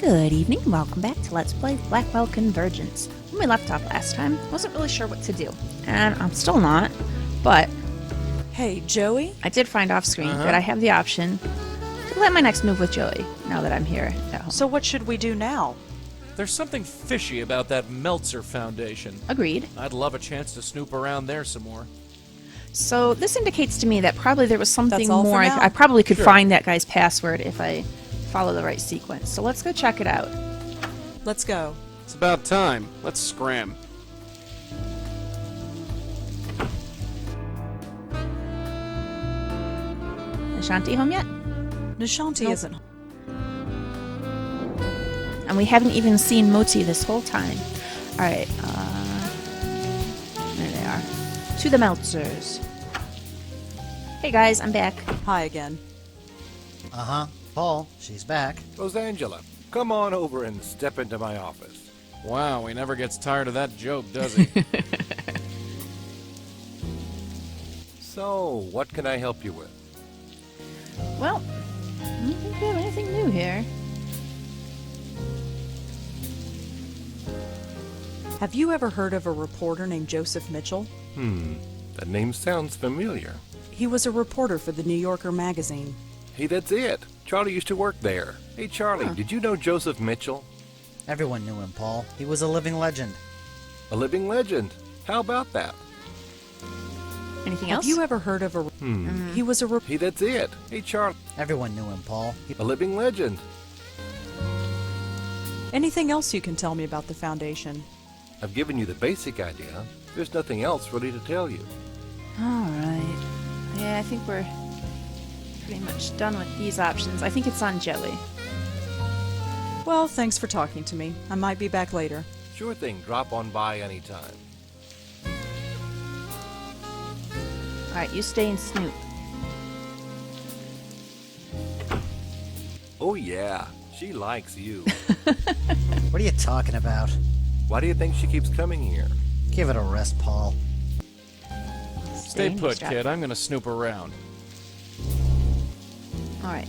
Good evening, welcome back to Let's Play Blackwell Convergence. When we left off last time, wasn't really sure what to do, and I'm still not, but Hey, Joey? I did find off screen that I have the option to plan my next move with Joey, now that I'm here at home. So what should we do now? There's something fishy about that Meltzer Foundation. Agreed. I'd love a chance to snoop around there some more. So this indicates to me that probably there was something That's all for more. now? I probably could Sure. find that guy's password if I follow the right sequence. So let's go check it out. Let's go. It's about time. Let's scram. Ashanti home yet? Nishanti Nope. isn't. And we haven't even seen Moti this whole time. Alright, there they are. To the Meltzers. Hey guys, I'm back. Hi again. Uh-huh. Paul, she's back. Rosangela, come on over and step into my office. Wow, he never gets tired of that joke, does he? So, what can I help you with? Well, I don't think we have anything new here. Have you ever heard of a reporter named Joseph Mitchell? That name sounds familiar. He was a reporter for the New Yorker magazine. Hey, that's it. Charlie used to work there. Hey, Charlie, did you know Joseph Mitchell? Everyone knew him, Paul. He was a living legend. A living legend. How about that? Anything Have else? you ever heard of a... He was a... Hey, that's it. Hey, Charlie, Everyone knew him, Paul. a living legend. Anything else you can tell me about the Foundation? I've given you the basic idea. There's nothing else really to tell you. Alright. Yeah, I think we're pretty much done with these options. I think it's on Joey. Well, thanks for talking to me. I might be back later. Sure thing, drop on by anytime. Alright, you stay and snoop. Oh yeah, she likes you. What are you talking about? Why do you think she keeps coming here? Give it a rest, Paul. Stay and put, eavesdrop. kid. I'm gonna snoop around. Alright.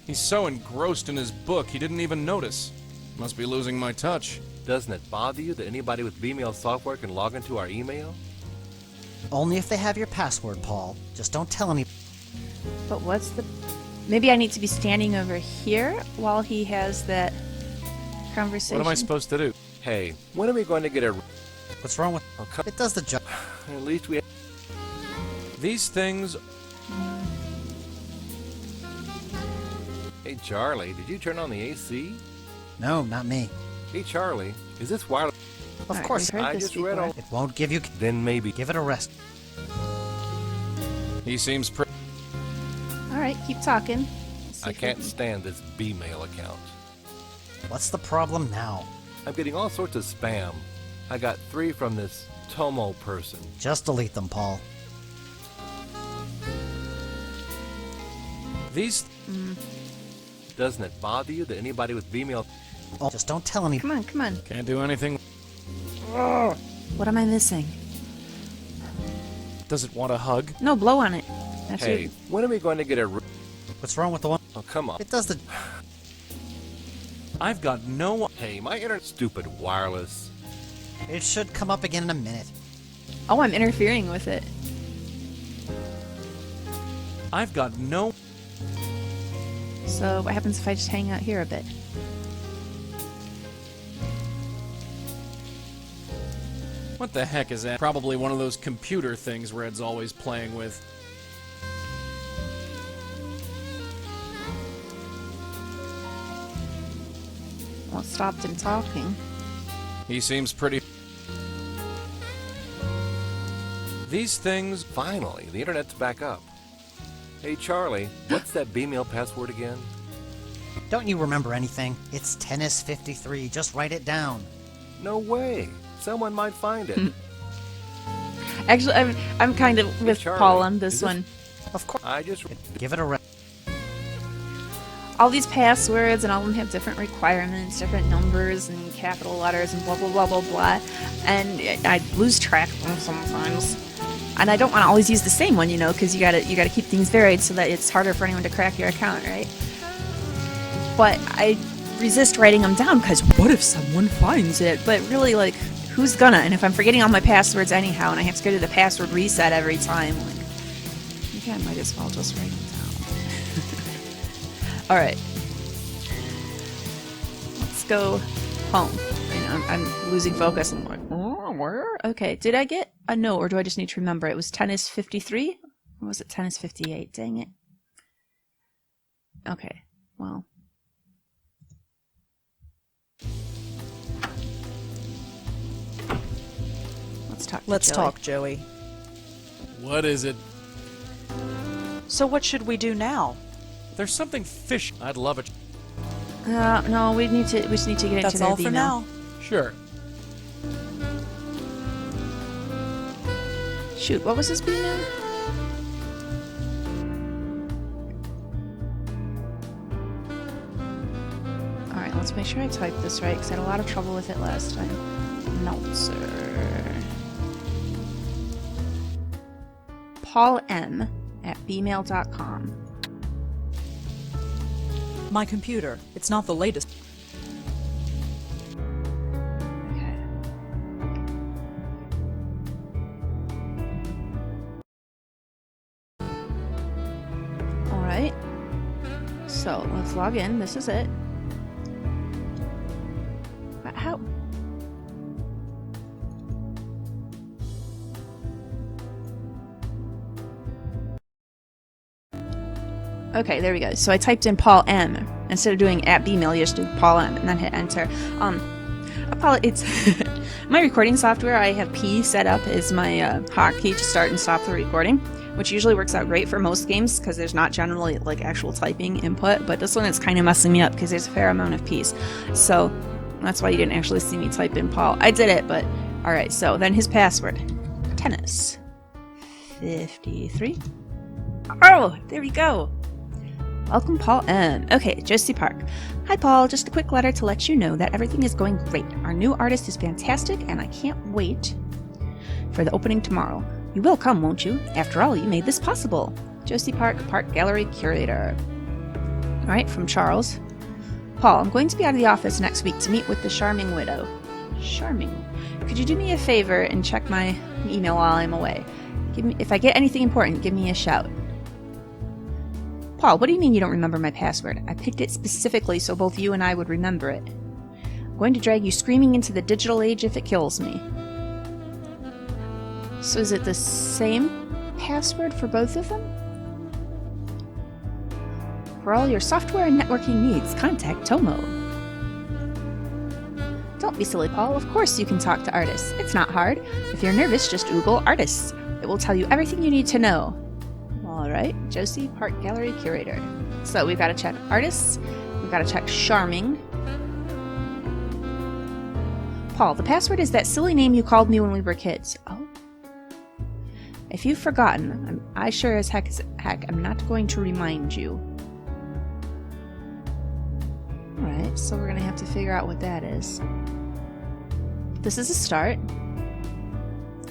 He's so engrossed in his book, he didn't even notice. Must be losing my touch. Doesn't it bother you that anybody with Bmail software can log into our email? Only if they have your password, Paul. Just don't tell any... But what's the... Maybe I need to be standing over here while he has that conversation. What am I supposed to do? Hey, when are we going to get a... What's wrong with... Oh, come... It does the job. At least we... These things... Hey, Charlie, did you turn on the AC? No, not me. Hey, Charlie, is this wireless? Of Alright, course, we've heard I this just read before. all... it won't give you... Then maybe... Give it a rest. He seems pretty... Alright, keep talking. See I if we can't can- stand this Bmail account. What's the problem now? I'm getting all sorts of spam. I got 3 from this Tomo person. Just delete them, Paul. These... Doesn't it bother you that anybody with Bmail... Oh, just don't tell any... Come on, come on. Can't do anything. What am I missing? Does it want a hug? No, blow on it. That's Hey, it. when are we going to get a... What's wrong with the one... Oh, come on. It does the... I've got no... Hey, my internet's stupid wireless. It should come up again in a minute. Oh, I'm interfering with it. I've got no... So what happens if I just hang out here a bit? What the heck is that? Probably one of those computer things Red's always playing with. Well, it stopped him talking. He seems pretty... These things... Finally, the internet's back up. Hey, Charlie, what's that Bmail password again? Don't you remember anything? It's Tennis 53. Just write it down. No way. Someone might find it. Actually, I'm kind of with Charlie, Paul on this is this- one. Of course. I just... Give it a rest. All these passwords and all of them have different requirements, different numbers and capital letters and blah blah blah blah blah. And I lose track of them sometimes. And I don't want to always use the same one, you know, because you gotta keep things varied so that it's harder for anyone to crack your account, right? But I resist writing them down because what if someone finds it? But really, like, who's gonna? And if I'm forgetting all my passwords anyhow, and I have to go to the password reset every time, like, maybe I might as well just write them down. All right, let's go home. I'm losing focus. I'm like, oh, where? Okay, did I get a note, or do I just need to remember? It was tennis 53? Or was it tennis 58? Dang it. Okay, well. Let's talk, Joey. What is it? So what should we do now? There's something fish. I'd love it. No, we just need to get That's into their all for now. Sure. Shoot, what was his B-mail? Alright, let's make sure I typed this right, because I had a lot of trouble with it last time. Meltzer. Paul M. at bmail.com. My computer. It's not the latest. Okay. Alright. So, let's log in. This is it. But how? Okay, there we go. So I typed in Paul M. Instead of doing at Bmail, you just do Paul M and then hit enter. It's my recording software. I have P set up as my hotkey to start and stop the recording, which usually works out great for most games because there's not generally like actual typing input. But this one is kind of messing me up because there's a fair amount of P's. So that's why you didn't actually see me type in Paul. I did it, but all right. So then his password, tennis 53. Oh, there we go. Welcome, Paul M. Okay, Josie Park. Hi, Paul. Just a quick letter to let you know that everything is going great. Our new artist is fantastic, and I can't wait for the opening tomorrow. You will come, won't you? After all, you made this possible. Josie Park, Park Gallery Curator. All right, from Charles. Paul, I'm going to be out of the office next week to meet with the charming widow. Charming. Could you do me a favor and check my email while I'm away? If I get anything important, give me a shout. Paul, what do you mean you don't remember my password? I picked it specifically so both you and I would remember it. I'm going to drag you screaming into the digital age if it kills me. So is it the same password for both of them? For all your software and networking needs, contact Tomo. Don't be silly, Paul. Of course you can talk to artists. It's not hard. If you're nervous, just Google artists. It will tell you everything you need to know. Alright, Josie Park Gallery Curator. So we've got to check artists, we've got to check charming. Paul, the password is that silly name you called me when we were kids. Oh. If you've forgotten, I sure as heck am not going to remind you. Alright, so we're going to have to figure out what that is. This is a start.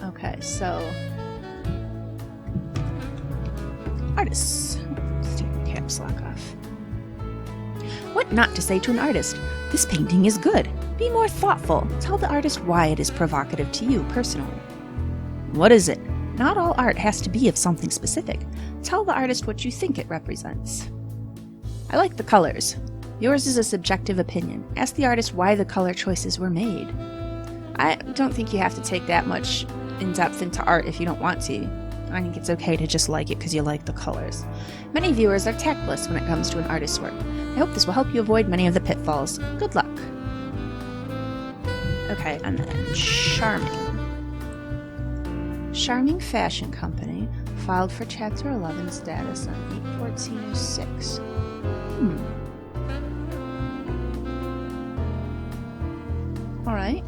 Okay, so artists. Let's take the caps lock off. What not to say to an artist? This painting is good. Be more thoughtful. Tell the artist why it is provocative to you personally. What is it? Not all art has to be of something specific. Tell the artist what you think it represents. I like the colors. Yours is a subjective opinion. Ask the artist why the color choices were made. I don't think you have to take that much in depth into art if you don't want to. I think it's okay to just like it because you like the colors. Many viewers are tactless when it comes to an artist's work. I hope this will help you avoid many of the pitfalls. Good luck. Okay, and then Charming. Charming Fashion Company filed for Chapter 11 status on 8/14/06. Alright.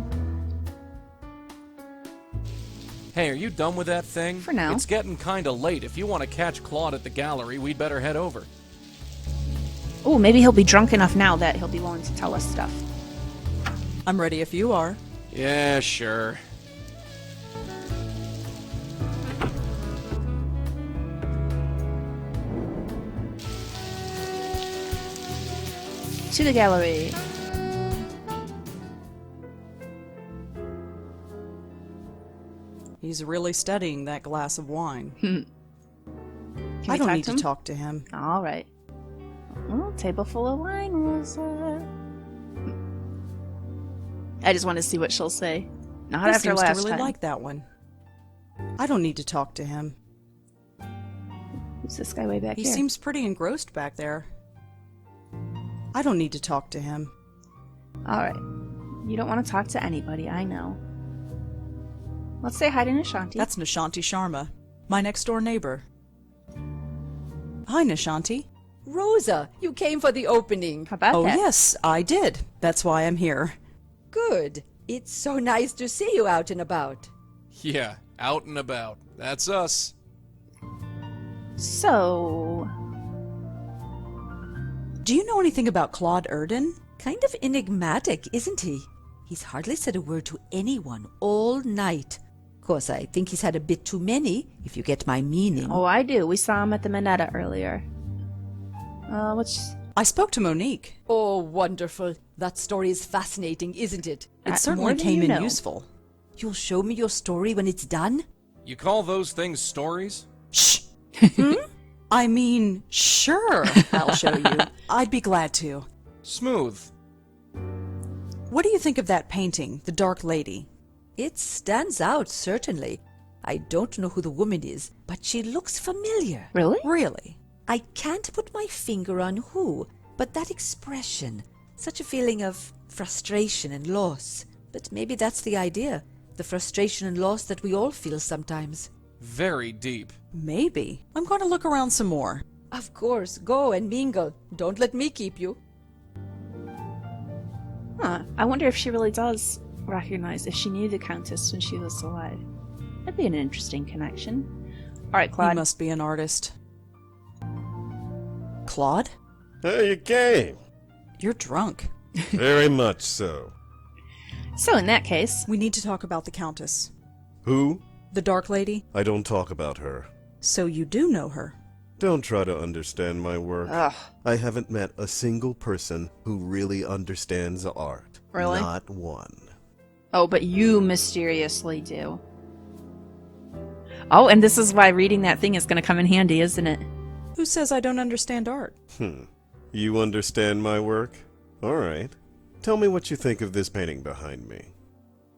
Hey, are you done with that thing? For now. It's getting kinda late. If you want to catch Claude at the gallery, we'd better head over. Oh, maybe he'll be drunk enough now that he'll be willing to tell us stuff. I'm ready if you are. Yeah, sure. To the gallery. He's really studying that glass of wine. Can I we don't talk need to to him? talk to him. All right. Oh, table full of wine, Rosa. I just want to see what she'll say. Not He after seems last to really time. like that one. I don't need to talk to him. Who's this guy way back He here? seems pretty engrossed back there. I don't need to talk to him. All right. You don't want to talk to anybody, I know. Let's say hi to Nishanti. That's Nishanti Sharma, my next door neighbor. Hi, Nishanti. Rosa, you came for the opening. How about Oh, that? yes, I did. That's why I'm here. Good. It's so nice to see you out and about. Yeah, out and about. That's us. So, Do you know anything about Claude Urdin? Kind of enigmatic, isn't he? He's hardly said a word to anyone all night. Course, I think he's had a bit too many, if you get my meaning. oh, I do. We saw him at the Mandela earlier. I spoke to Monique. Oh, wonderful. That story is fascinating, isn't it? It more certainly than came you in know. useful. You'll show me your story when it's done? You call those things stories? Shh. I mean, sure, I'll show you. I'd be glad to. Smooth. What do you think of that painting, The Dark Lady? It stands out, certainly. I don't know who the woman is, but she looks familiar. Really? Really? I can't put my finger on who, but that expression, such a feeling of frustration and loss. But maybe that's the idea, the frustration and loss that we all feel sometimes. Very deep. Maybe. I'm going to look around some more. Of course, go and mingle. Don't let me keep you. Huh. I wonder if she really does recognize, if she knew the Countess when she was alive. That'd be an interesting connection. All right, He Claude. must be an artist. Claude? Oh, you came. You're drunk. Very much so. So in that case, We need to talk about the Countess. Who? The Dark Lady? I don't talk about her. So you do know her. Don't try to understand my work. ugh, I haven't met a single person who really understands art. Really? Not one. oh, but you mysteriously do. Oh, and this is why reading that thing is going to come in handy, isn't it? Who says I don't understand art? You understand my work? All right. Tell me what you think of this painting behind me.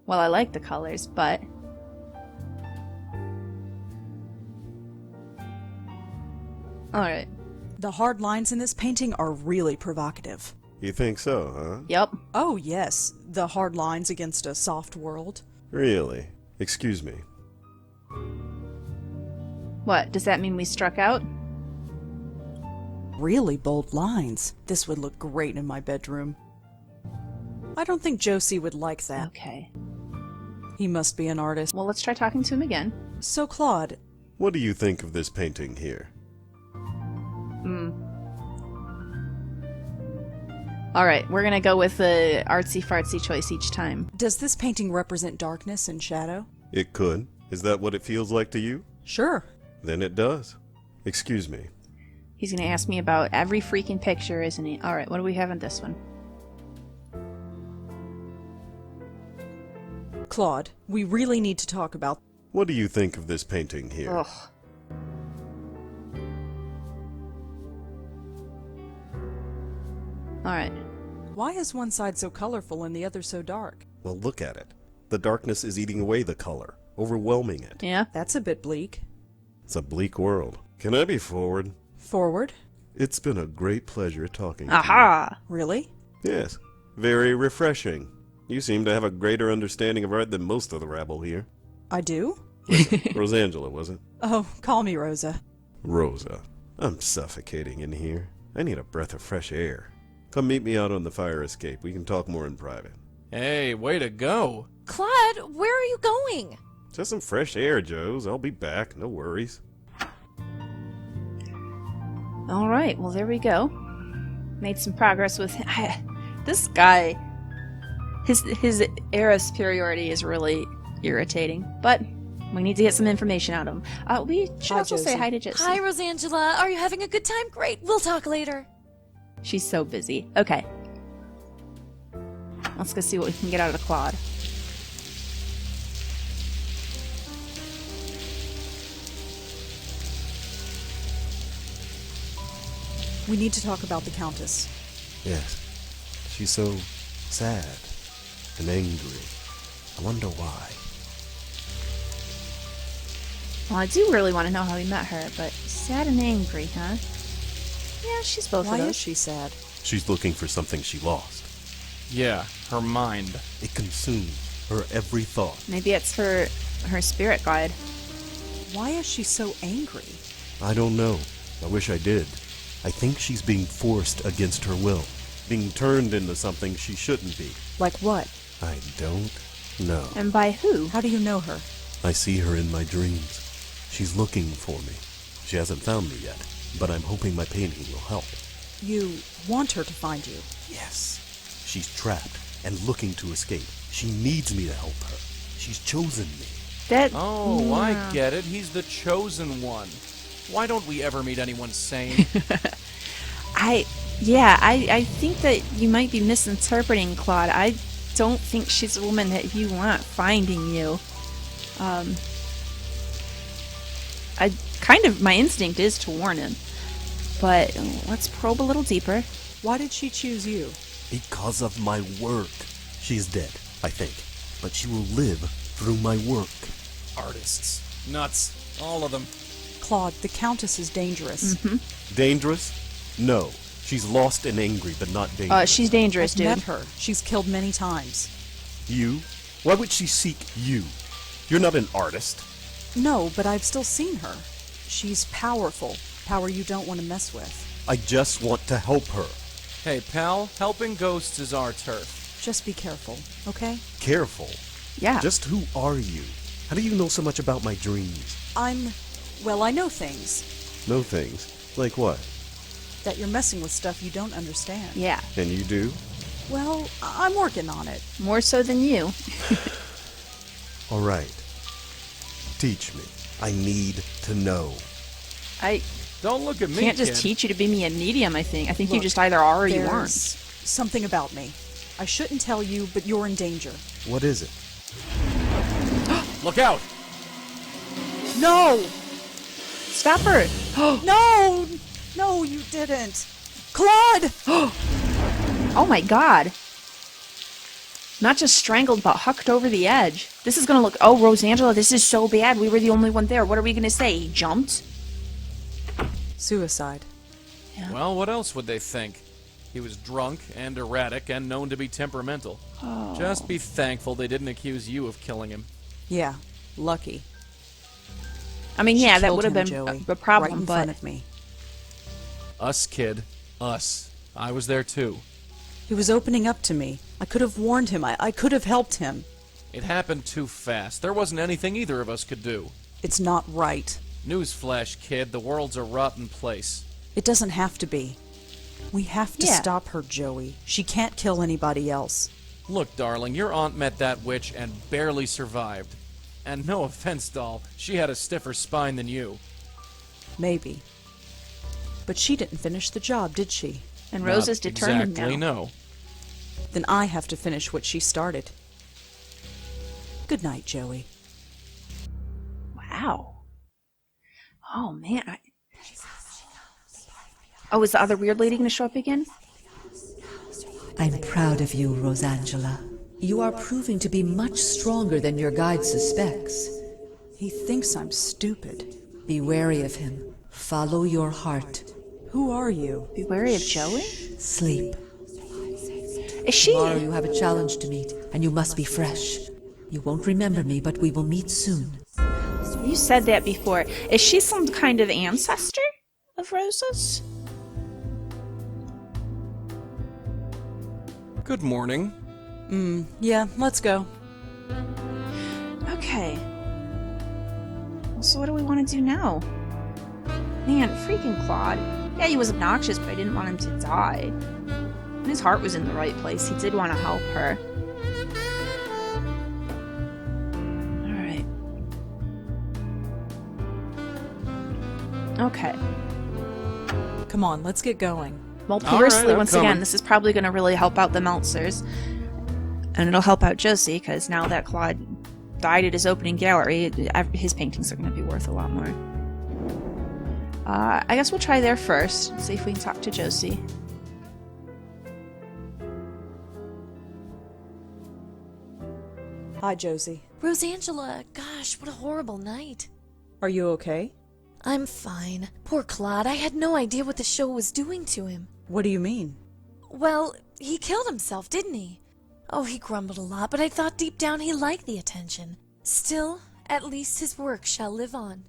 Well, I like the colors, but all right. The hard lines in this painting are really provocative. You think so, huh? Yep. Oh, yes, the hard lines against a soft world. Really? Excuse me. What, does that mean we struck out? Really bold lines. This would look great in my bedroom. I don't think Josie would like that. Okay. He must be an artist. Well, let's try talking to him again. So, Claude, What do you think of this painting here? All right, we're going to go with the artsy-fartsy choice each time. does this painting represent darkness and shadow? It could. Is that what it feels like to you? Sure. Then it does. Excuse me. He's going to ask me about every freaking picture, isn't he? All right, what do we have on this one? Claude, we really need to talk about... What do you think of this painting here? Ugh. All right. Why is one side so colorful and the other so dark? Well, look at it. The darkness is eating away the color, overwhelming it. Yeah. That's a bit bleak. It's a bleak world. Can I be forward? Forward? It's been a great pleasure talking Aha! Really? to you. Yes, very refreshing. You seem to have a greater understanding of art than most of the rabble here. I do? Rosangela, was it? Oh, call me Rosa. Rosa. I'm suffocating in here. I need a breath of fresh air. Come meet me out on the fire escape. We can talk more in private. Hey, way to go. Claude, where are you going? Just some fresh air, Joes. I'll be back. No worries. All right, well, there we go. Made some progress with this guy. His air of superiority is really irritating, but we need to get some information out of him. We should Hi, also say Josie. hi to Josie. Hi, Rosangela. Are you having a good time? Great. We'll talk later. She's so busy. Okay. Let's go see what we can get out of Claude. We need to talk about the Countess. Yes. She's so sad and angry. I wonder why. Well, I do really want to know how he met her, but sad and angry, huh? Yeah, she's both Why of those. is she sad? She's looking for something she lost. Yeah, her mind. It consumes her every thought. Maybe it's her spirit guide. Why is she so angry? I don't know. I wish I did. I think she's being forced against her will. Being turned into something she shouldn't be. Like what? I don't know. And by who? How do you know her? I see her in my dreams. She's looking for me. She hasn't found me yet, but I'm hoping my painting will help. You want her to find you? Yes. She's trapped and looking to escape. She needs me to help her. She's chosen me. That. Oh, I Yeah. get it. He's the chosen one. Why don't we ever meet anyone sane? I think that you might be misinterpreting Claude. I don't think she's a woman that you want finding you. My instinct is to warn him. But let's probe a little deeper. Why did she choose you? Because of my work. She's dead, I think. But she will live through my work. Artists. Nuts. All of them. Claude, the Countess is dangerous. Dangerous? No. She's lost and angry, but not dangerous. She's dangerous, I've dude. met her. She's killed many times. You? Why would she seek you? You're not an artist. No, but I've still seen her. She's powerful. Power you don't want to mess with. I just want to help her. Hey, pal, helping ghosts is our turf. Just be careful, okay? Careful. Yeah. Just who are you? How do you know so much about my dreams? Well, I know things. No things. Like what? That you're messing with stuff you don't understand. Yeah. And you do? Well, I'm working on it. More so than you. All right. Teach me. I need to know. I Don't look at me, can't just kid. teach you to be me a medium, I think. I think you Look, just either are or you There's aren't. something about me. I shouldn't tell you, but you're in danger. What is it? Look out! No! Stop her! No! No, you didn't. Claude! Oh my god. Not just strangled, but hucked over the edge. This is gonna look... Oh, Rosangela, this is so bad. We were the only one there. What are we gonna say? He jumped? Suicide. Well, what else would they think? He was drunk and erratic and known to be temperamental. Just be thankful they didn't accuse you of killing him. Yeah, lucky. I mean, She yeah, that killed would have him, been Joey, a problem, right in but... front of me. Us, kid. Us. I was there too. He was opening up to me. I could have warned him. I could have helped him. It happened too fast. There wasn't anything either of us could do. It's not right. Newsflash, kid. The world's a rotten place. It doesn't have to be. We have to Yeah. stop her, Joey. She can't kill anybody else. Look, darling, your aunt met that witch and barely survived. And no offense, doll, she had a stiffer spine than you. Maybe. But she didn't finish the job, did she? And Rose Not is determined exactly, now. no. Then I have to finish what she started. Good night, Joey. Wow. Oh, man. Oh, is the other weird lady gonna show up again? I'm proud of you, Rosangela. You are proving to be much stronger than your guide suspects. He thinks I'm stupid. Be wary of him. Follow your heart. Who are you? Be wary of Joey? Sleep. Is she... Tomorrow you have a challenge to meet, and you must be fresh. You won't remember me, but we will meet soon. You said that before. Is she some kind of ancestor of Rose's? Good morning. Yeah, let's go. Okay. Well, so what do we want to do now? Man, freaking Claude. Yeah, he was obnoxious, but I didn't want him to die. And his heart was in the right place. He did want to help her. Alright. Okay. Come on, let's get going. Well, All perversely, right, I'm once again, coming. this is probably going to really help out the Meltzers. And it'll help out Josie, because now that Claude died at his opening gallery, his paintings are going to be worth a lot more. I guess we'll try there first, see if we can talk to Josie. Hi, Josie. Rosangela, gosh, what a horrible night. Are you okay? I'm fine. Poor Claude, I had no idea what the show was doing to him. What do you mean? Well, he killed himself, didn't he? Oh, he grumbled a lot, but I thought deep down he liked the attention. Still, at least his work shall live on.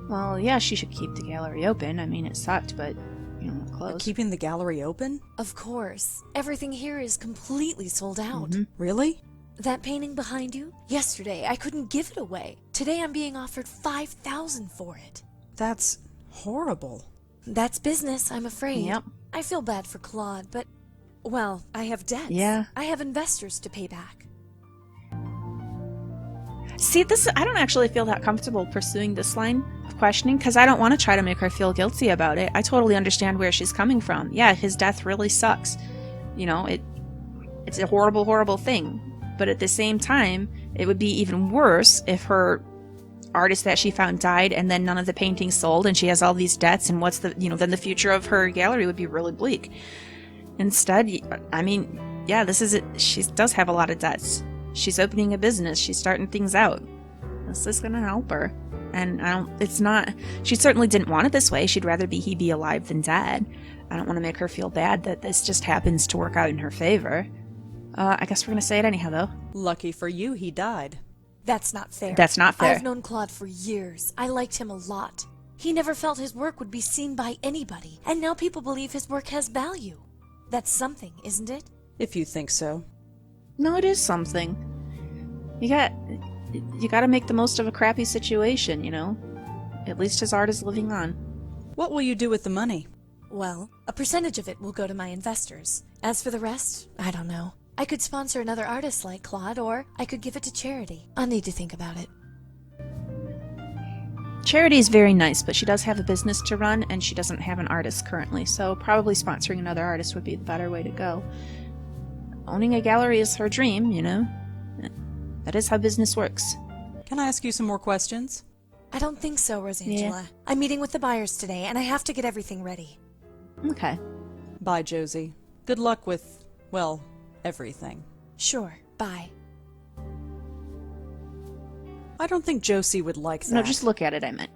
Well, yeah, she should keep the gallery open. I mean, it sucked, but, you know, closed. Keeping the gallery open? Of course. Everything here is completely sold out. Really? That painting behind you? Yesterday, I couldn't give it away. Today, I'm being offered $5,000 for it. That's horrible. That's business, I'm afraid. Yep. I feel bad for Claude, but, well, I have debts. Yeah. I have investors to pay back. See, I don't actually feel that comfortable pursuing this line of questioning, because I don't want to try to make her feel guilty about it. I totally understand where she's coming from. Yeah, his death really sucks. You know, it's a horrible, horrible thing. But at the same time, it would be even worse if her artist that she found died and then none of the paintings sold and she has all these debts, and then the future of her gallery would be really bleak. Instead, I mean, yeah, she does have a lot of debts. She's opening a business. She's starting things out. This is going to help her. And she certainly didn't want it this way. She'd rather he be alive than dead. I don't want to make her feel bad that this just happens to work out in her favor. I guess we're going to say it anyhow, though. Lucky for you, he died. That's not fair. That's not fair. I've known Claude for years. I liked him a lot. He never felt his work would be seen by anybody, and now people believe his work has value. That's something, isn't it? If you think so. No, it is something. You got to make the most of a crappy situation, you know? At least his art is living on. What will you do with the money? Well, a percentage of it will go to my investors. As for the rest, I don't know. I could sponsor another artist like Claude, or I could give it to charity. I'll need to think about it. Charity is very nice, but she does have a business to run, and she doesn't have an artist currently, so probably sponsoring another artist would be the better way to go. Owning a gallery is her dream, you know? That is how business works. Can I ask you some more questions? I don't think so, Rosangela. Yeah. I'm meeting with the buyers today, and I have to get everything ready. Okay. Bye, Josie. Good luck with, well, everything. Sure, bye. I don't think Josie would like that. No, just look at it, I meant.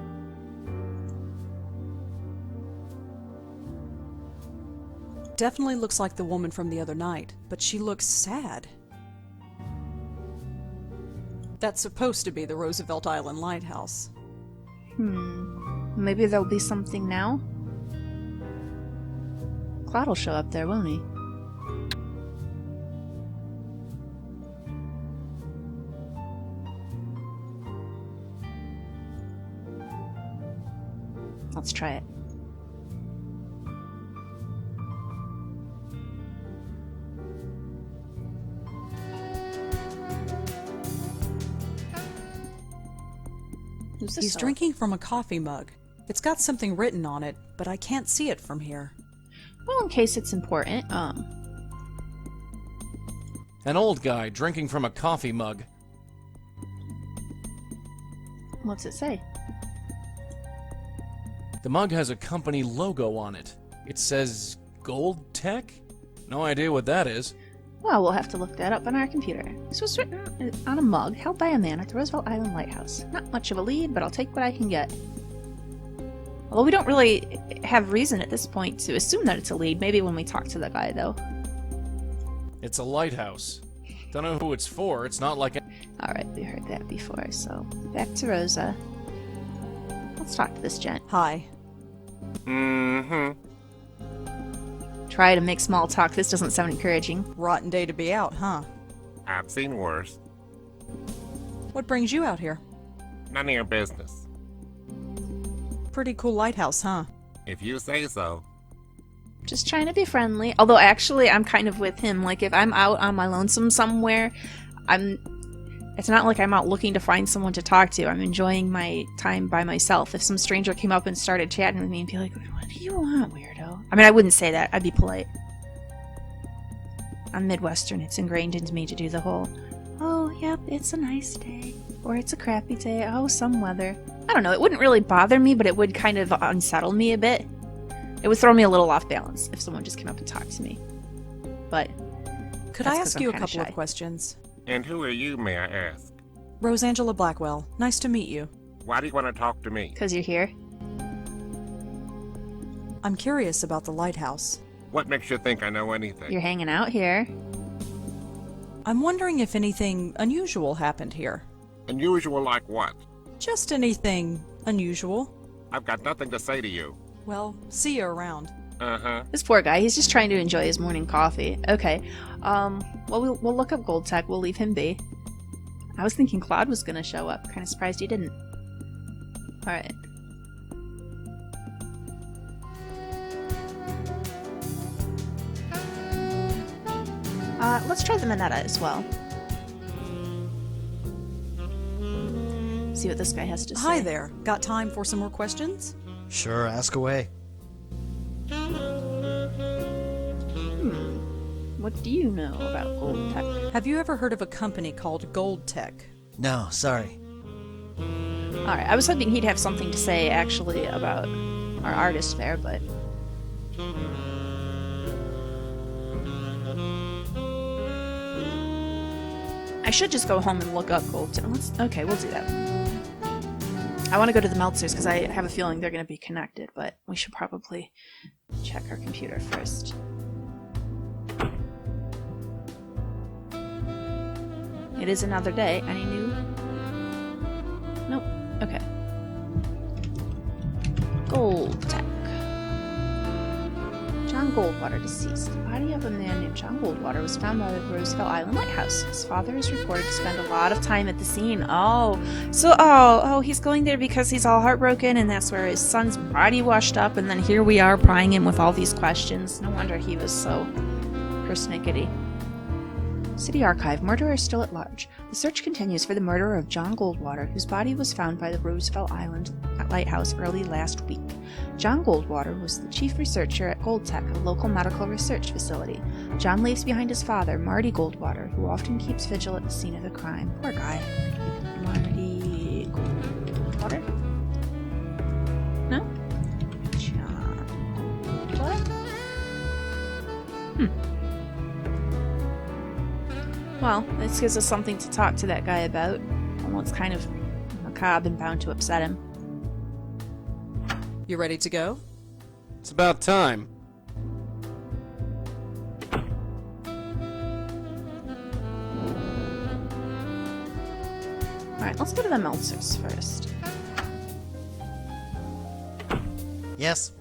Definitely looks like the woman from the other night, but she looks sad. That's supposed to be the Roosevelt Island Lighthouse. Maybe there'll be something now? Claude will show up there, won't he? Let's try it. Who's this He's fella? drinking from a coffee mug. It's got something written on it, but I can't see it from here. Well, in case it's important, An old guy drinking from a coffee mug. what's it say? The mug has a company logo on it. It says Gold Tech? No idea what that is. Well, we'll have to look that up on our computer. This was written on a mug held by a man at the Roosevelt Island Lighthouse. Not much of a lead, but I'll take what I can get. Although we don't really have reason at this point to assume that it's a lead. Maybe when we talk to the guy, though. It's a lighthouse. Don't know who it's for. It's not like... Alright, we heard that before, so back to Rosa. Let's talk to this gent. Hi. Try to make small talk. This doesn't sound encouraging. Rotten day to be out, huh? I've seen worse. What brings you out here? None of your business. Pretty cool lighthouse, huh? If you say so. Just trying to be friendly. Although, actually, I'm kind of with him. Like, if I'm out on my lonesome somewhere, it's not like I'm out looking to find someone to talk to. I'm enjoying my time by myself. If some stranger came up and started chatting with me and be like, what do you want, weirdo? I mean, I wouldn't say that. I'd be polite. I'm Midwestern. It's ingrained into me to do the whole, oh, yep, it's a nice day. Or it's a crappy day. Oh, some weather. I don't know. It wouldn't really bother me, but it would kind of unsettle me a bit. It would throw me a little off balance if someone just came up and talked to me. But Could that's I 'cause ask I'm you a kinda couple shy. of questions? And who are you, may I ask? Rosangela Blackwell, nice to meet you. Why do you want to talk to me? Because you're here. I'm curious about the lighthouse. What makes you think I know anything? You're hanging out here. I'm wondering if anything unusual happened here. Unusual like what? Just anything unusual. I've got nothing to say to you. Well, see you around. Uh-huh. This poor guy, he's just trying to enjoy his morning coffee. Okay. Well, we'll look up Gold Tech. We'll leave him be. I was thinking Claude was going to show up. Kind of surprised he didn't. Alright. Let's try the Minetta as well. See what this guy has to say. Hi there. Got time for some more questions? Sure, ask away. What do you know about Gold Tech? Have you ever heard of a company called Gold Tech? No, sorry. Alright, I was hoping he'd have something to say actually about our artist fair, but... I should just go home and look up Gold Tech. Okay, we'll do that. I want to go to the Meltzers because I have a feeling they're going to be connected, but we should probably check our computer first. It is another day. Any new? Nope. Okay. Gold Tech. John Goldwater deceased. The body of a man named John Goldwater was found by the Roosevelt Island Lighthouse. His father is reported to spend a lot of time at the scene. Oh, he's going there because he's all heartbroken, and that's where his son's body washed up, and then here we are prying him with all these questions. No wonder he was so persnickety. City Archive. Murderer still at large. The search continues for the murderer of John Goldwater, whose body was found by the Roosevelt Island Lighthouse early last week. John Goldwater was the chief researcher at Gold Tech, a local medical research facility. John leaves behind his father, Marty Goldwater, who often keeps vigil at the scene of the crime. Poor guy. Marty Goldwater? No? John Goldwater? Well, this gives us something to talk to that guy about. Although it's kind of macabre and bound to upset him. You ready to go? It's about time. Alright, let's go to the Meltzers first. Yes,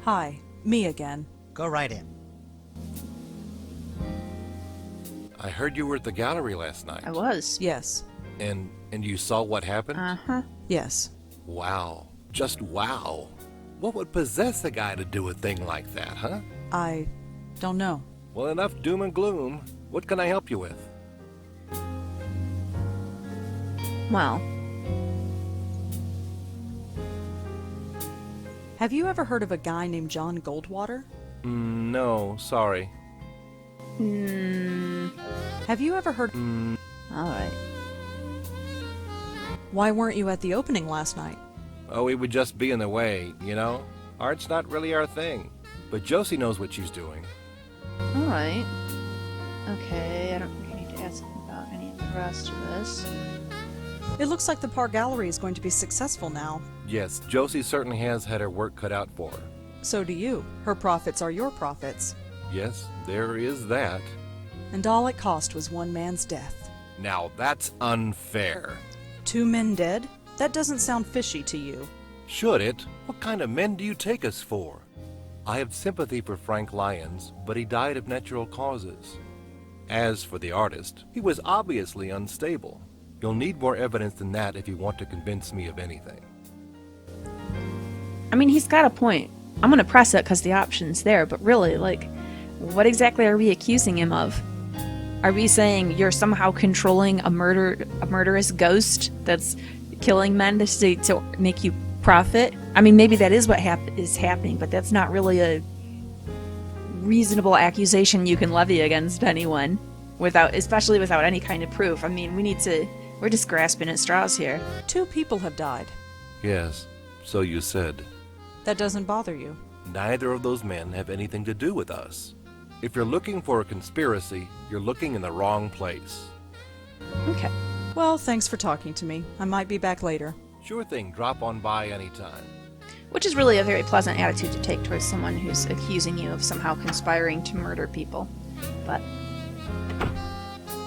Hi, me again. go right in. I heard you were at the gallery last night. I was. Yes. And you saw what happened? Uh-huh. Yes. Wow. Just wow. What would possess a guy to do a thing like that, huh? I don't know. Well, enough doom and gloom. What can I help you with? Well, Have you ever heard of a guy named John Goldwater? No, sorry. Have you ever heard... alright. Why weren't you at the opening last night? Oh, it would just be in the way, you know? Art's not really our thing. But Josie knows what she's doing. Alright. Okay, I don't think I need to ask him about any of the rest of this. It looks like the Park Gallery is going to be successful now. Yes, Josie certainly has had her work cut out for her. So do you. Her profits are your profits. Yes, there is that. And all it cost was one man's death. Now that's unfair. 2 men dead? That doesn't sound fishy to you. Should it? What kind of men do you take us for? I have sympathy for Frank Lyons, but he died of natural causes. As for the artist, he was obviously unstable. You'll need more evidence than that if you want to convince me of anything. I mean, he's got a point. I'm gonna press it because the option's there, but really, like, what exactly are we accusing him of? Are we saying you're somehow controlling a murderous ghost that's killing men to make you profit? I mean, maybe that is what is happening, but that's not really reasonable accusation you can levy against anyone, especially without any kind of proof. I mean, we're just grasping at straws here. 2 people have died. Yes, so you said. That doesn't bother you. Neither of those men have anything to do with us. If you're looking for a conspiracy, you're looking in the wrong place. Okay. Well, thanks for talking to me. I might be back later. Sure thing, drop on by anytime. Which is really a very pleasant attitude to take towards someone who's accusing you of somehow conspiring to murder people. But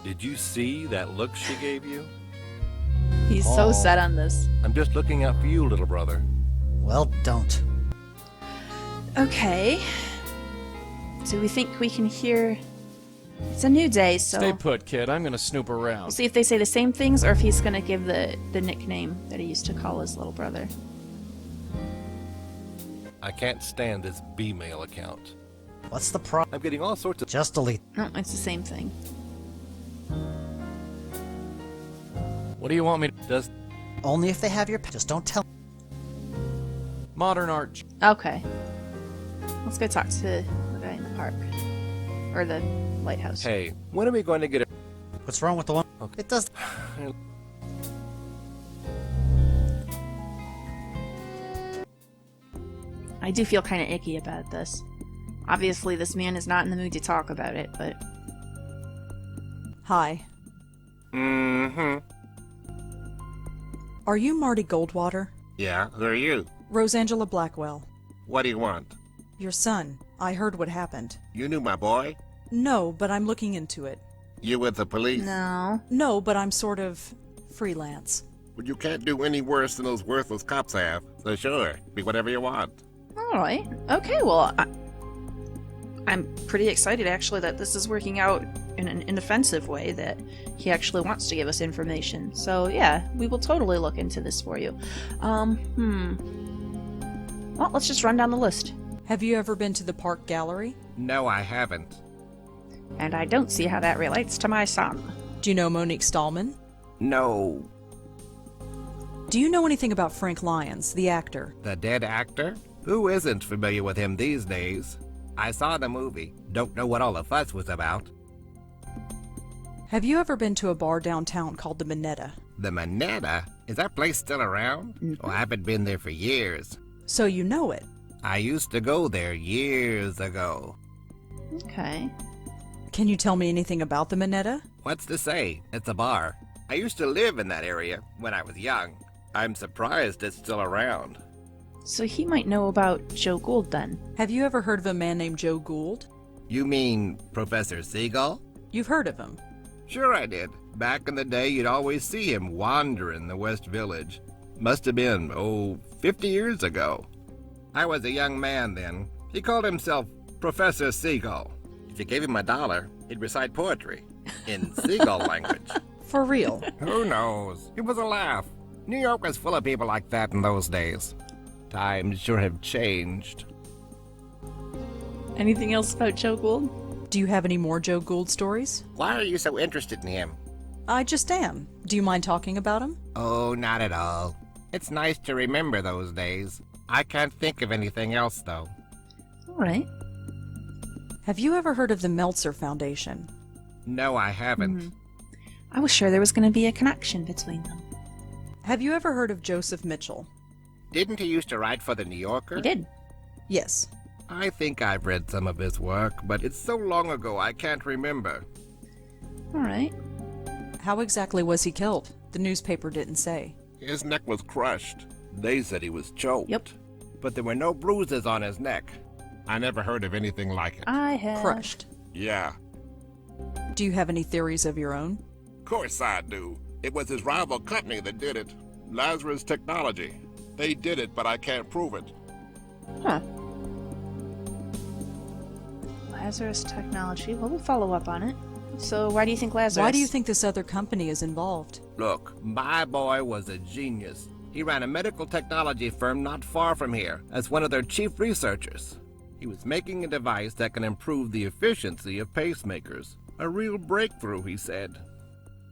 Did you see that look she gave you? he's so set on this. I'm just looking out for you, little brother. Well, don't. Okay. So we think we can hear... It's a new day, so... Stay put, kid. I'm gonna snoop We'll around. see if they say the same things or if he's gonna give the nickname that he used to call his little brother. I can't stand this B-mail account. What's the problem? I'm getting all sorts of... Just delete. No, it's the same thing. What do you want me to... Does... Only if they have your... Just don't tell. Modern art... Okay. Let's go talk to the guy in the park. Or the lighthouse. Hey, when are we going to get it? What's wrong with the one? Okay. It does. I do feel kind of icky about this. Obviously, this man is not in the mood to talk about it, but... Hi. Mm-hmm. Are you Marty Goldwater? Yeah, who are you? Rosangela Blackwell. What do you want? Your son. I heard what happened. You knew my boy? No, but I'm looking into it. You with the police? No. No, but I'm sort of freelance. Well, you can't do any worse than those worthless cops have. So sure, be whatever you want. Alright. Okay, well, I'm pretty excited, actually, that this is working out in an inoffensive way, that he actually wants to give us information. So, yeah, we will totally look into this for you. Well, let's just run down the list. Have you ever been to the park gallery? No, I haven't. And I don't see how that relates to my son. Do you know Monique Stallman? No. Do you know anything about Frank Lyons, the actor? The dead actor? Who isn't familiar with him these days? I saw the movie. Don't know what all the fuss was about. Have you ever been to a bar downtown called the Minetta? The Mandela? Is that place still around? Oh, I haven't been there for years. So you know it. I used to go there years ago. Okay. Can you tell me anything about the Minetta? What's to say? It's a bar. I used to live in that area when I was young. I'm surprised it's still around. So he might know about Joe Gould, then. Have you ever heard of a man named Joe Gould? You mean Professor Seagull? You've heard of him. Sure I did. Back in the day, you'd always see him wandering the West Village. Must have been, 50 years ago. I was a young man then. He called himself Professor Seagull. If you gave him $1, he'd recite poetry in seagull language. For real. Who knows? It was a laugh. New York was full of people like that in those days. Times sure have changed. Anything else about Joe Gould? Do you have any more Joe Gould stories? Why are you so interested in him? I just am. Do you mind talking about him? Oh, not at all. It's nice to remember those days. I can't think of anything else, though. Alright. Have you ever heard of the Meltzer Foundation? No, I haven't. I was sure there was going to be a connection between them. Have you ever heard of Joseph Mitchell? Didn't he used to write for the New Yorker? He did. Yes. I think I've read some of his work, but it's so long ago I can't remember. Alright. How exactly was he killed? The newspaper didn't say. His neck was crushed. They said he was choked. Yep. But there were no bruises on his neck. I never heard of anything like it. I have. Crushed. Yeah, Do you have any theories of your own? of course I do. It was his rival company that did it. Lazarus Technology. They did it, but I can't prove it. Huh. Lazarus Technology. Well, we'll follow up on it. So, why do you think Lazarus? Why do you think this other company is involved? Look, my boy was a genius. He ran a medical technology firm not far from here as one of their chief researchers. He was making a device that can improve the efficiency of pacemakers. A real breakthrough, he said.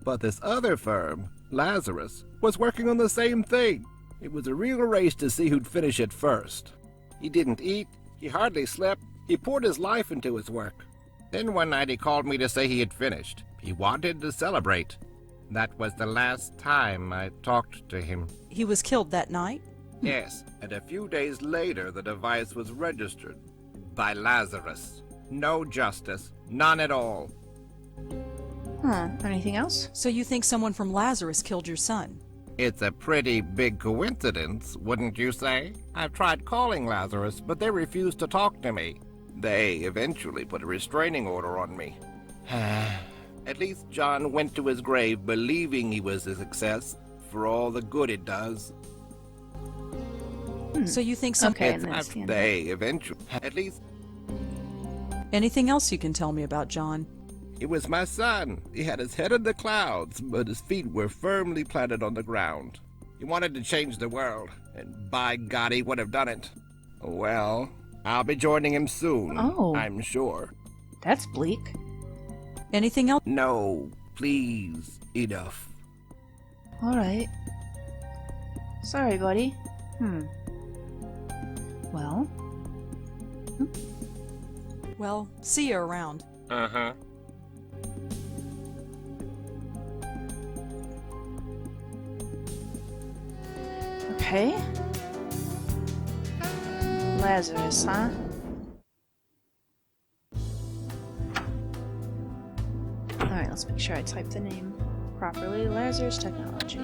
But this other firm, Lazarus, was working on the same thing. It was a real race to see who'd finish it first. He didn't eat, he hardly slept, He poured his life into his work. Then one night he called me to say he had finished. He wanted to celebrate. That was the last time I talked to him. He was killed that night? Yes, and a few days later the device was registered by Lazarus. No justice, none at all. Anything else? So you think someone from Lazarus killed your son? It's a pretty big coincidence, wouldn't you say? I've tried calling Lazarus, but they refused to talk to me. They eventually put a restraining order on me. At least John went to his grave believing he was a success, for all the good it does. So you think some... Okay, It's and that's after the end. they eventually... At least Anything else you can tell me about John? it was my son. He had his head in the clouds, but his feet were firmly planted on the ground. He wanted to change the world, and by God, he would have done it. Well, I'll be joining him soon, Oh. I'm sure. That's bleak. Anything else? No, please, enough. Alright. Sorry, buddy. Well, Well, see you around. Uh-huh. okay. Lazarus, huh? Alright, let's make sure I type the name properly. Lazarus Technology.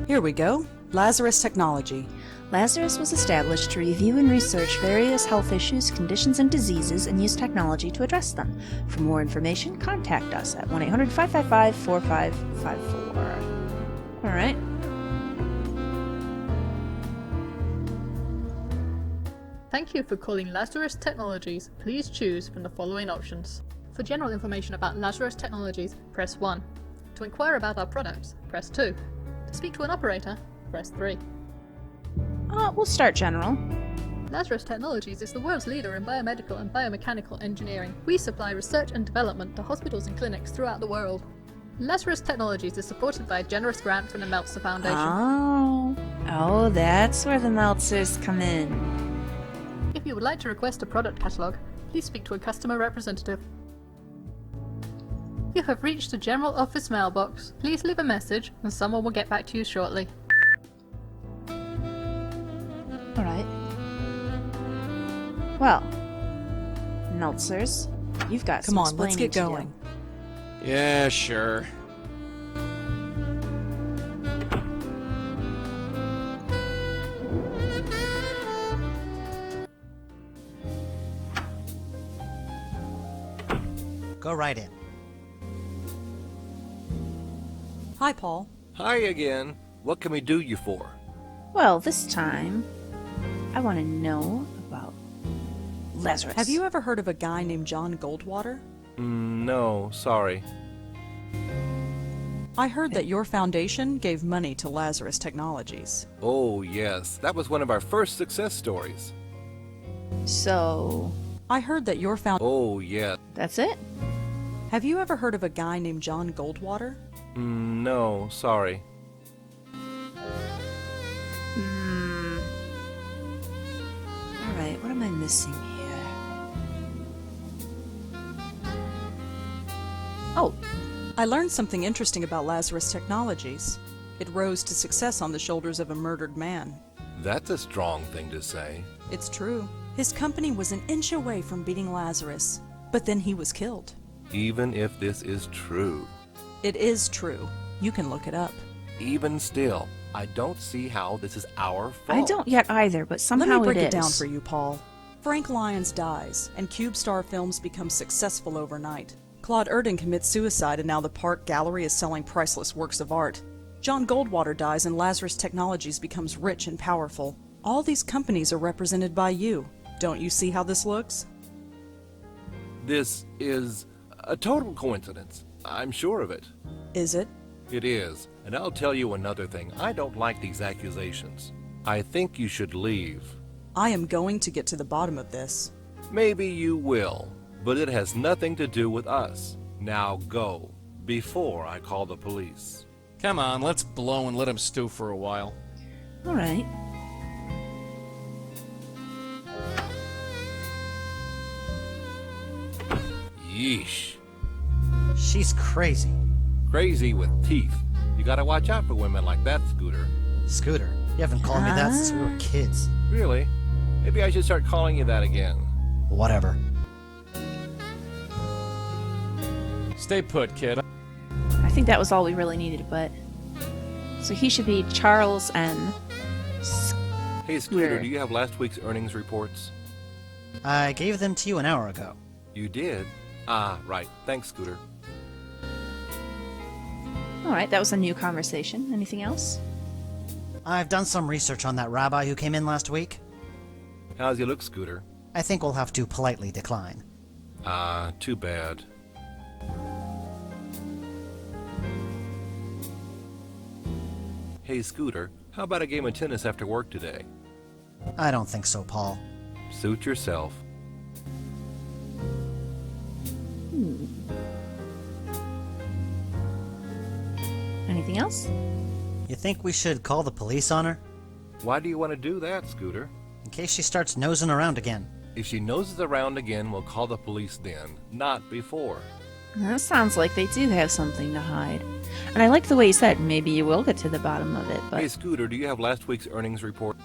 Here we go. Lazarus Technology. Lazarus was established to review and research various health issues, conditions, and diseases and use technology to address them. For more information, contact us at 1-800-555-4554. Alright. Thank you for calling Lazarus Technologies. Please choose from the following options. For general information about Lazarus Technologies, press 1. To inquire about our products, press 2. To speak to an operator, press 3. We'll start general. Lazarus Technologies is the world's leader in biomedical and biomechanical engineering. We supply research and development to hospitals and clinics throughout the world. Lazarus Technologies is supported by a generous grant from the Meltzer Foundation. Oh, that's where the Meltzers come in. If you would like to request a product catalogue, please speak to a customer representative. You have reached the General Office mailbox. Please leave a message and someone will get back to you shortly. Alright. Well, Meltzers, you've got Come some on, let's explaining get to do. going. Yeah, sure. Go right in. Hi, Paul. Hi again. What can we do you for? Well, this time, I want to know about Lazarus. Have you ever heard of a guy named John Goldwater? No, sorry. I heard that your foundation gave money to Lazarus Technologies. Oh, yes. That was one of our first success stories. So, I heard that your found... Oh, yes. that's it? Have you ever heard of a guy named John Goldwater? No, sorry. Alright, what am I missing here? Oh, I learned something interesting about Lazarus Technologies. It rose to success on the shoulders of a murdered man. That's a strong thing to say. It's true. His company was an inch away from beating Lazarus, but then he was killed. Even if this is true. It is true. You can look it up. Even still, I don't see how this is our fault. I don't yet either, but somehow Let me break it it down is. for you, Paul. Frank Lyons dies, and CubeStar Films becomes successful overnight. Claude Urdin commits suicide, and now the Park Gallery is selling priceless works of art. John Goldwater dies, and Lazarus Technologies becomes rich and powerful. All these companies are represented by you. Don't you see how this looks? This is a total coincidence. I'm sure of it. Is it? It is. And I'll tell you another thing. I don't like these accusations. I think you should leave. I am going to get to the bottom of this. Maybe you will, but it has nothing to do with us. Now go. before I call the police. Come on, let's blow and let him stew for a while. All right. Yeesh. She's crazy. Crazy with teeth. You gotta watch out for women like that, Scooter. Scooter, you haven't called me that since we were kids. Really? Maybe I should start calling you that again. Whatever. Stay put, kid. I think that was all we really needed, but... So he should be Charles N. Hey, Scooter, do you have last week's earnings reports? I gave them to you an hour ago. You did? Ah, right. Thanks, Scooter. Alright, that was a new conversation. Anything else? I've done some research on that rabbi who came in last week. How's he look, Scooter? I think we'll have to politely decline. Ah, too bad. Hey, Scooter, how about a game of tennis after work today? I don't think so, Paul. Suit yourself. Anything else? You think we should call the police on her? Why do you want to do that, Scooter? In case she starts nosing around again. If she noses around again, we'll call the police then, not before. That sounds like they do have something to hide. And I like the way he said, maybe you will get to the bottom of it, but... Hey, Scooter, do you have last week's earnings report?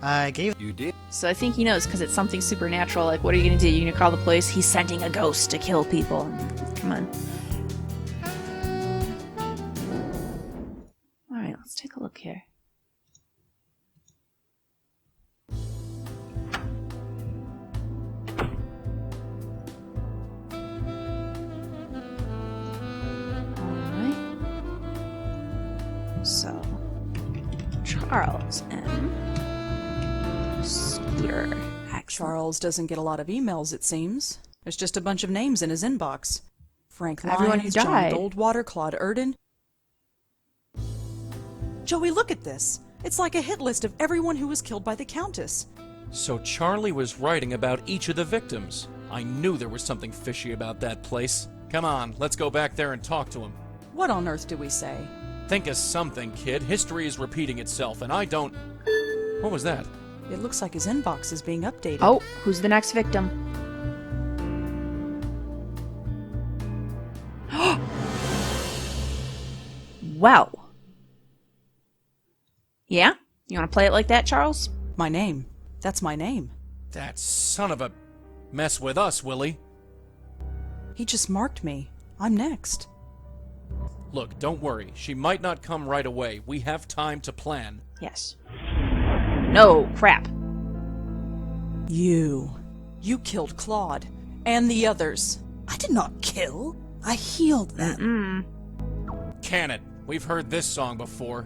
I gave... You did? So I think he knows, because it's something supernatural, like, what are you going to do? You're going to call the police? He's sending a ghost to kill people. Come on. Alright, let's take a look here. So, Charles M. Scooter. Charles doesn't get a lot of emails, it seems. There's just a bunch of names in his inbox. Frank Everyone who Lyons, John died. Goldwater, Claude Urdin. Joey, look at this. It's like a hit list of everyone who was killed by the Countess. So Charlie was writing about each of the victims. I knew there was something fishy about that place. Come on, let's go back there and talk to him. What on earth do we say? Think of something, kid. History is repeating itself, and I don't... What was that? It looks like his inbox is being updated. Oh, who's the next victim? Well. Yeah? You want to play it like that, Charles? My name. That's my name. That son of a... Mess with us, Willie. He just marked me. I'm next. Look, don't worry. She might not come right away. We have time to plan. Yes. No, crap. You killed Claude. And the others. I did not kill. I healed them. Can it? We've heard this song before.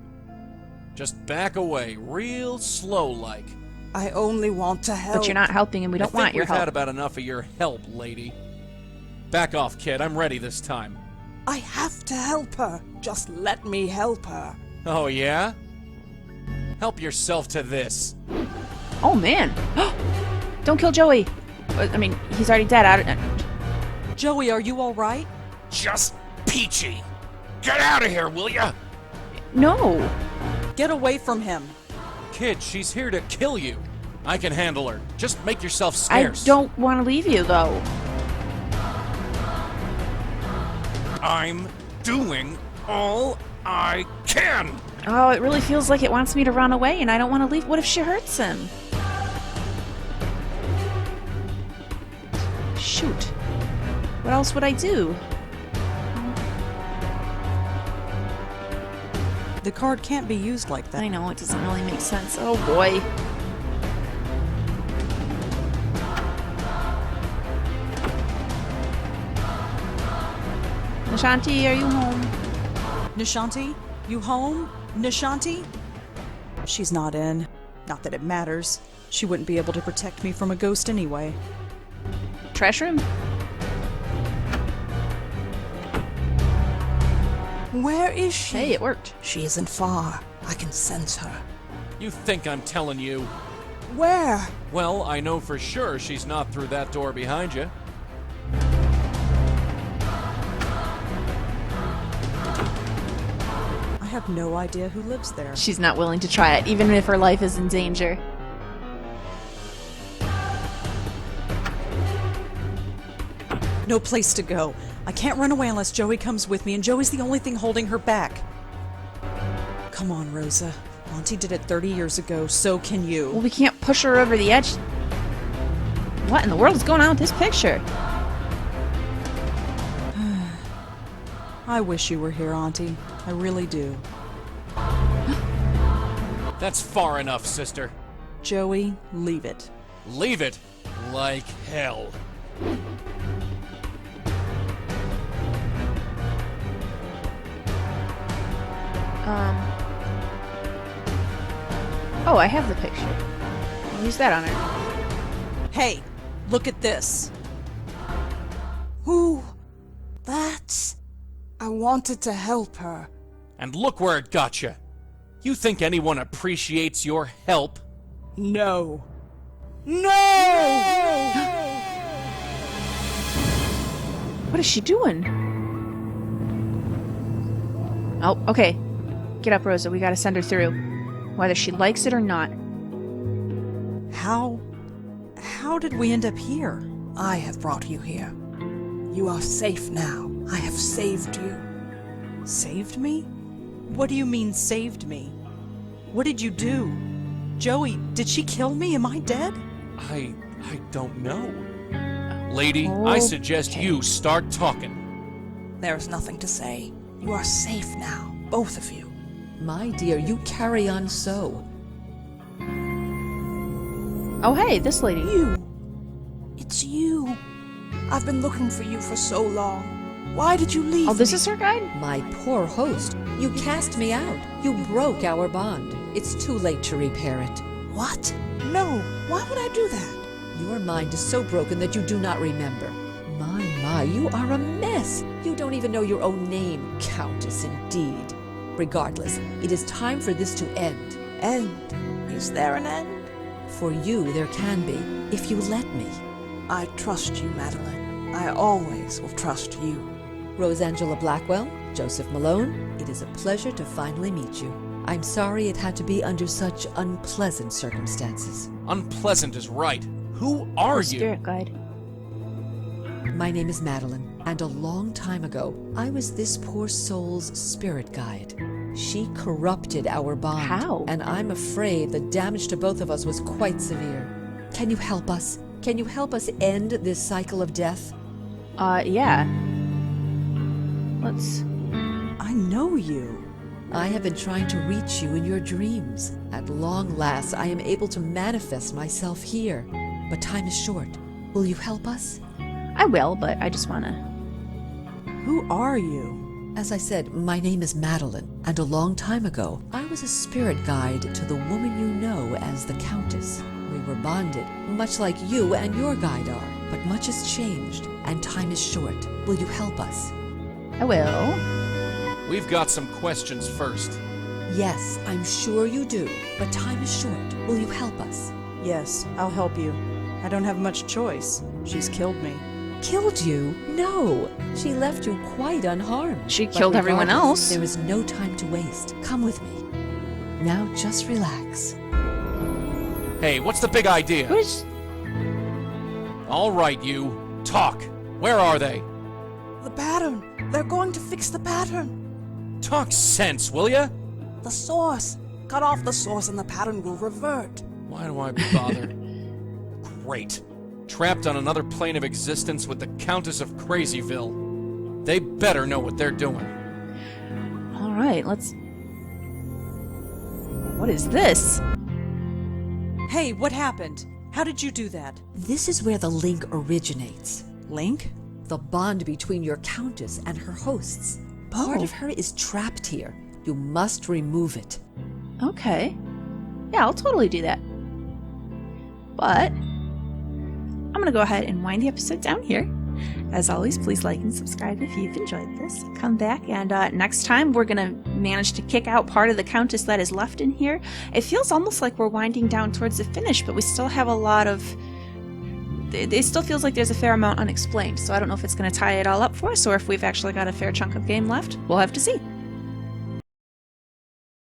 Just back away, real slow-like. I only want to help. But you're not helping and we don't want your We've had help. about enough of your help, lady. Back off, kid. I'm ready this time. I have to help her. Just let me help her. Oh, yeah? Help yourself to this. Oh, man. Don't kill Joey. I mean, he's already dead. Joey, are you alright? Just peachy. Get out of here, will ya? No. Get away from him. Kid, she's here to kill you. I can handle her. Just make yourself scarce. I don't want to leave you, though. I'm doing all I can. Oh, it really feels like it wants me to run away, and I don't want to leave. What if she hurts him? Shoot. What else would I do? The card can't be used like that. I know, it doesn't really make sense. Oh, boy. Nishanti, are you home? Nishanti? You home? Nishanti? She's not in. Not that it matters. She wouldn't be able to protect me from a ghost anyway. Trash room? Where is she? Hey, it worked. She isn't far. I can sense her. You think I'm telling you? Where? Well, I know for sure she's not through that door behind you. have no idea who lives there. She's not willing to try it, even if her life is in danger. No place to go. I can't run away unless Joey comes with me, and Joey's the only thing holding her back. Come on, Rosa. Auntie did it 30 years ago, so can you. Well, we can't push her over the edge. What in the world is going on with this picture? I wish you were here, Auntie. I really do. That's far enough, sister. Joey, leave it. Leave it like hell. Oh, I have the picture. I'll use that on her. Hey, look at this. Who? That's... I wanted to help her. And look where it got you. You think anyone appreciates your help? No. No! What is she doing? Oh, okay. Get up, Rosa. We gotta send her through. Whether she likes it or not. How did we end up here? I have brought you here. You are safe now. I have saved you. Saved me? What do you mean, saved me? What did you do? Joey, did she kill me? Am I dead? I don't know. Lady, I suggest you start talking. There is nothing to say. You are safe now, both of you. My dear, you carry on so. Oh, hey, this lady. You. It's you. I've been looking for you for so long. Why did you leave Oh, this me? is her guide? My poor host. You cast me out. You broke our bond. It's too late to repair it. What? No. Why would I do that? Your mind is so broken that you do not remember. My, you are a mess. You don't even know your own name, Countess, indeed. Regardless, it is time for this to end. End? Is there an end? For you, there can be, if you let me. I trust you, Madeline. I always will trust you. Rosangela Blackwell, Joseph Malone, it is a pleasure to finally meet you. I'm sorry it had to be under such unpleasant circumstances. Unpleasant is right. Who are you? Spirit guide. My name is Madeline, and a long time ago, I was this poor soul's spirit guide. She corrupted our bond. How? And I'm afraid the damage to both of us was quite severe. Can you help us? Can you help us end this cycle of death? Yeah. Let's... I know you. I have been trying to reach you in your dreams. At long last, I am able to manifest myself here. But time is short. Will you help us? I will, but I just wanna... Who are you? As I said, my name is Madeline, and a long time ago, I was a spirit guide to the woman you know as the Countess. We were bonded, much like you and your guide are, but much has changed, and time is short. Will you help us? I will. We've got some questions first. Yes, I'm sure you do, but time is short. Will you help us? Yes, I'll help you. I don't have much choice. She's killed me. Killed you? No. She left you quite unharmed. She But killed everyone regardless, else. There is no time to waste. Come with me. Now just relax. Hey, what's the big idea? What is... All right, you. Talk. Where are they? The pattern. They're going to fix the pattern. Talk sense, will ya? The source. Cut off the source and the pattern will revert. Why do I bother? Great. Trapped on another plane of existence with the Countess of Crazyville. They better know what they're doing. Alright, let's... What is this? Hey, what happened? How did you do that? This is where the link originates. Link? The bond between your Countess and her hosts. Part of her is trapped here. You must remove it. Okay. Yeah, I'll totally do that. But... I'm gonna go ahead and wind the episode down here. As always, please like and subscribe if you've enjoyed this. Come back, and next time we're gonna manage to kick out part of the Countess that is left in here. It feels almost like we're winding down towards the finish, but we still have a lot of... It still feels like there's a fair amount unexplained, so I don't know if it's gonna tie it all up for us, or if we've actually got a fair chunk of game left. We'll have to see.